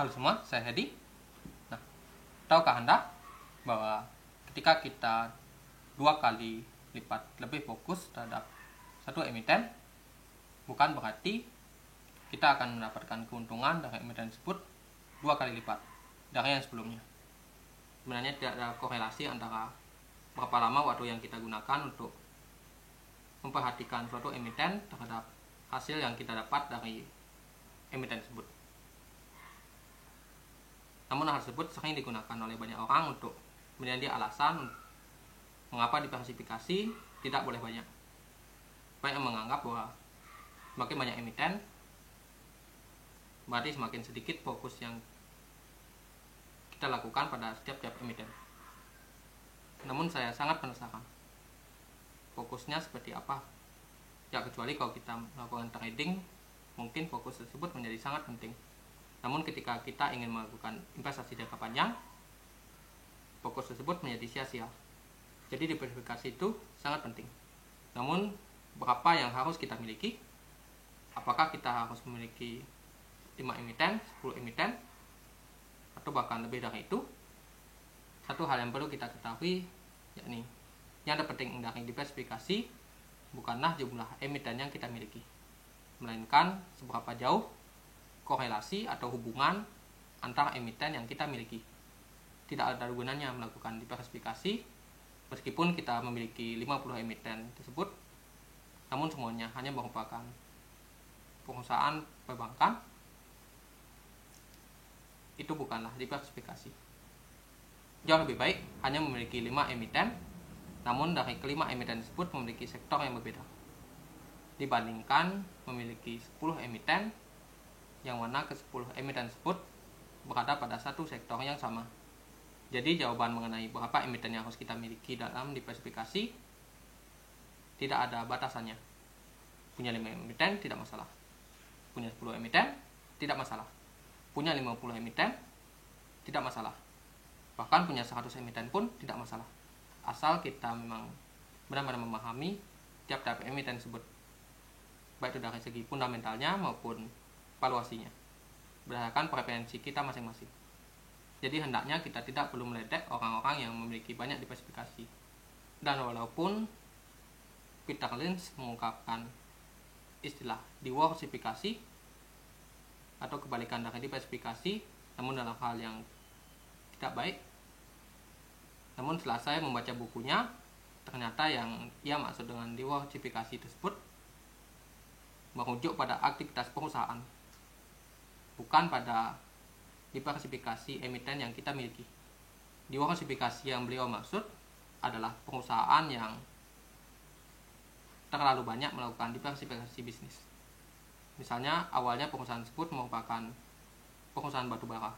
Halo semua, saya Hedi. Nah, tahukah Anda bahwa ketika kita 2 kali lipat lebih fokus terhadap satu emiten, bukan berarti kita akan mendapatkan keuntungan dari emiten tersebut 2 kali lipat dari yang sebelumnya. Sebenarnya tidak ada korelasi antara berapa lama waktu yang kita gunakan untuk memperhatikan suatu emiten terhadap hasil yang kita dapat dari emiten tersebut. Namun hal tersebut sering digunakan oleh banyak orang untuk menjadi alasan mengapa diversifikasi tidak boleh banyak. Banyak yang menganggap bahwa semakin banyak emiten berarti semakin sedikit fokus yang kita lakukan pada setiap emiten. Namun saya sangat penasaran fokusnya seperti apa. Ya, kecuali kalau kita melakukan trading, mungkin fokus tersebut menjadi sangat penting. Namun ketika kita ingin melakukan investasi jangka panjang, fokus tersebut menjadi sia-sia. Jadi diversifikasi itu sangat penting. Namun berapa yang harus kita miliki? Apakah kita harus memiliki 5 emiten, 10 emiten, atau bahkan lebih dari itu? Satu hal yang perlu kita ketahui, yakni yang terpenting dari diversifikasi bukanlah jumlah emiten yang kita miliki, melainkan seberapa jauh korelasi atau hubungan antara emiten yang kita miliki. Tidak ada gunanya melakukan diversifikasi meskipun kita memiliki 50 emiten tersebut, namun semuanya hanya merupakan perusahaan perbankan. Itu bukanlah diversifikasi. Jauh lebih baik hanya memiliki 5 emiten, namun dari kelima emiten tersebut memiliki sektor yang berbeda, dibandingkan memiliki 10 emiten yang mana ke-10 emiten tersebut berada pada satu sektor yang sama. Jadi jawaban mengenai berapa emiten yang harus kita miliki dalam diversifikasi tidak ada batasannya. Punya 5 emiten tidak masalah, punya 10 emiten tidak masalah, punya 50 emiten tidak masalah, bahkan punya 100 emiten pun tidak masalah, asal kita memang benar-benar memahami tiap-tiap emiten tersebut, baik itu dari segi fundamentalnya maupun valuasinya, berdasarkan preferensi kita masing-masing. Jadi hendaknya kita tidak perlu meledek orang-orang yang memiliki banyak diversifikasi. Dan walaupun Peter Lynch mengungkapkan istilah diversifikasi atau kebalikan dari diversifikasi, namun dalam hal yang tidak baik, namun setelah saya membaca bukunya, ternyata yang ia maksud dengan diversifikasi tersebut merujuk pada aktivitas perusahaan, bukan pada diversifikasi emiten yang kita miliki. Diversifikasi yang beliau maksud adalah perusahaan yang terlalu banyak melakukan diversifikasi bisnis. Misalnya awalnya perusahaan tersebut merupakan perusahaan batubara,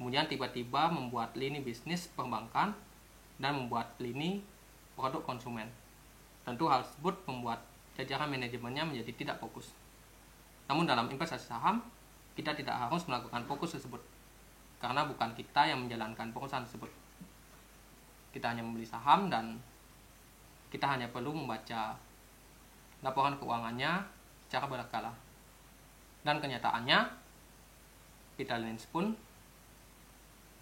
kemudian tiba-tiba membuat lini bisnis perbankan dan membuat lini produk konsumen. Tentu hal tersebut membuat jajaran manajemennya menjadi tidak fokus. Namun dalam investasi saham, kita tidak harus melakukan fokus tersebut, karena bukan kita yang menjalankan perusahaan tersebut. Kita hanya membeli saham dan kita hanya perlu membaca laporan keuangannya secara berkala. Dan kenyataannya, Peter Lynch pun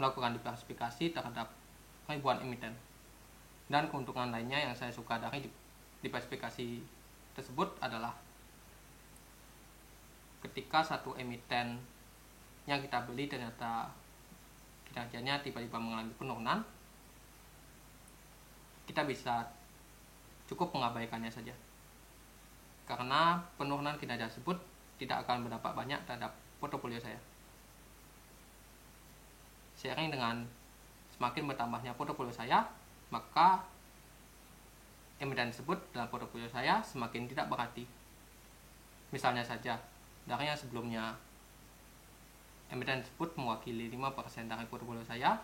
melakukan diversifikasi terhadap ribuan emiten. Dan keuntungan lainnya yang saya suka dari diversifikasi tersebut adalah ketika satu emiten yang kita beli ternyata kinerjanya tiba-tiba mengalami penurunan, kita bisa cukup mengabaikannya saja, karena penurunan kinerja tersebut tidak akan berdampak banyak terhadap portofolio saya. Seiring dengan semakin bertambahnya portofolio saya, maka emiten tersebut dalam portofolio saya semakin tidak berarti. Misalnya saja, dari yang sebelumnya emiten tersebut mewakili 5% dari portofolio saya,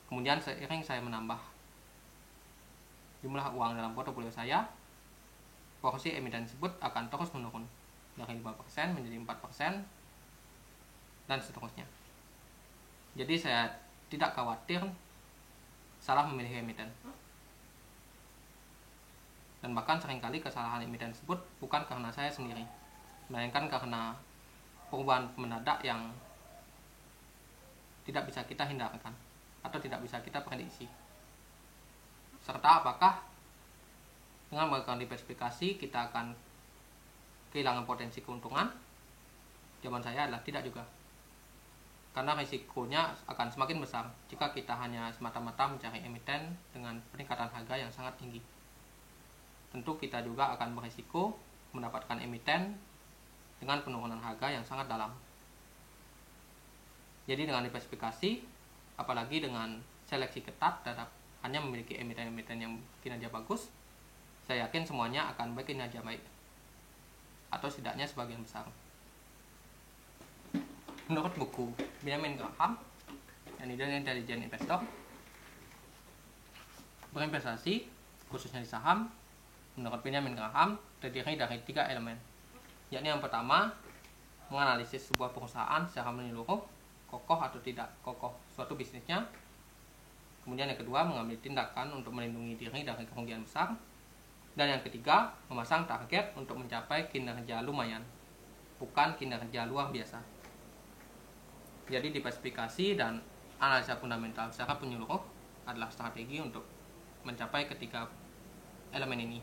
kemudian seiring saya menambah jumlah uang dalam portofolio saya, porsi emiten tersebut akan terus menurun dari 5% menjadi 4% dan seterusnya. Jadi saya tidak khawatir salah memilih emiten. Dan bahkan seringkali kesalahan emiten tersebut bukan karena saya sendiri, melainkan karena perubahan mendadak yang tidak bisa kita hindarkan atau tidak bisa kita prediksi. Serta apakah dengan melakukan diversifikasi kita akan kehilangan potensi keuntungan? Jawaban saya adalah tidak juga. Karena risikonya akan semakin besar jika kita hanya semata-mata mencari emiten dengan peningkatan harga yang sangat tinggi. Tentu kita juga akan berisiko mendapatkan emiten dengan penurunan harga yang sangat dalam. Jadi dengan diversifikasi, apalagi dengan seleksi ketat terhadap hanya memiliki emiten-emiten yang kinerja bagus, saya yakin semuanya akan berkinerja baik, atau setidaknya sebagian besar. Menurut buku Benjamin Graham yang Hidden Intelligent Investor, berinvestasi khususnya di saham menurut Benjamin Graham terdiri dari 3 elemen, yakni yang pertama menganalisis sebuah perusahaan secara menyeluruh, kokoh atau tidak kokoh suatu bisnisnya. Kemudian yang kedua mengambil tindakan untuk melindungi diri dari kerugian besar, dan yang ketiga memasang target untuk mencapai kinerja lumayan, bukan kinerja luar biasa. Jadi diversifikasi dan analisa fundamental secara menyeluruh adalah strategi untuk mencapai ketiga elemen ini.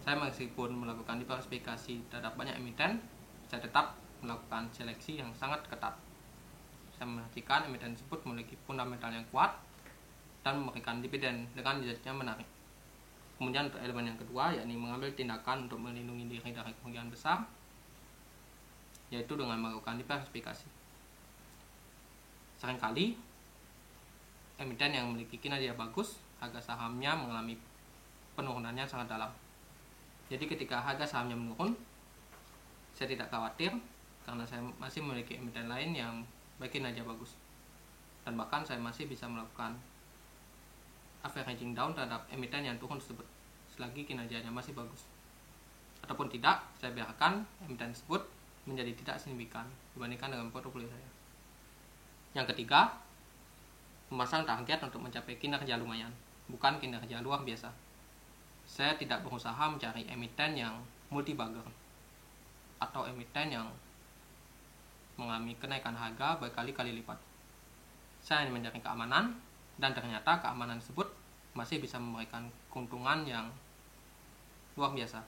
Saya meskipun melakukan diversifikasi terhadap banyak emiten, saya tetap melakukan seleksi yang sangat ketat. Saya memastikan emiten tersebut memiliki fundamental yang kuat dan memberikan dividen dengan yieldnya menarik. Kemudian untuk elemen yang kedua, yakni mengambil tindakan untuk melindungi diri dari kerugian besar, yaitu dengan melakukan diversifikasi. Seringkali emiten yang memiliki kinerja bagus, harga sahamnya mengalami penurunannya sangat dalam. Jadi ketika harga sahamnya menurun, saya tidak khawatir karena saya masih memiliki emiten lain yang berkinerja bagus, dan bahkan saya masih bisa melakukan averaging down terhadap emiten yang turun tersebut selagi kinerjanya masih bagus. Ataupun tidak, saya biarkan emiten tersebut menjadi tidak signifikan dibandingkan dengan portofolio saya. Yang ketiga, memasang target untuk mencapai kinerja lumayan, bukan kinerja luar biasa. Saya tidak berusaha mencari emiten yang multi-bagger atau emiten yang mengalami kenaikan harga berkali-kali lipat. Saya hanya mencari keamanan, dan ternyata keamanan tersebut masih bisa memberikan keuntungan yang luar biasa.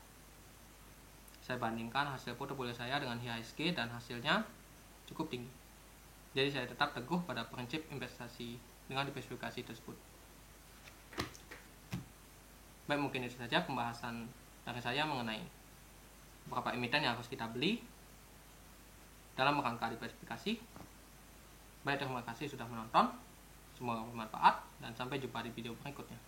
Saya bandingkan hasil portofolio saya dengan IHSG dan hasilnya cukup tinggi. Jadi saya tetap teguh pada prinsip investasi dengan diversifikasi tersebut. Baik, mungkin itu saja pembahasan dari saya mengenai beberapa emiten yang harus kita beli dalam rangka diversifikasi. Baik, terima kasih sudah menonton. Semoga bermanfaat dan sampai jumpa di video berikutnya.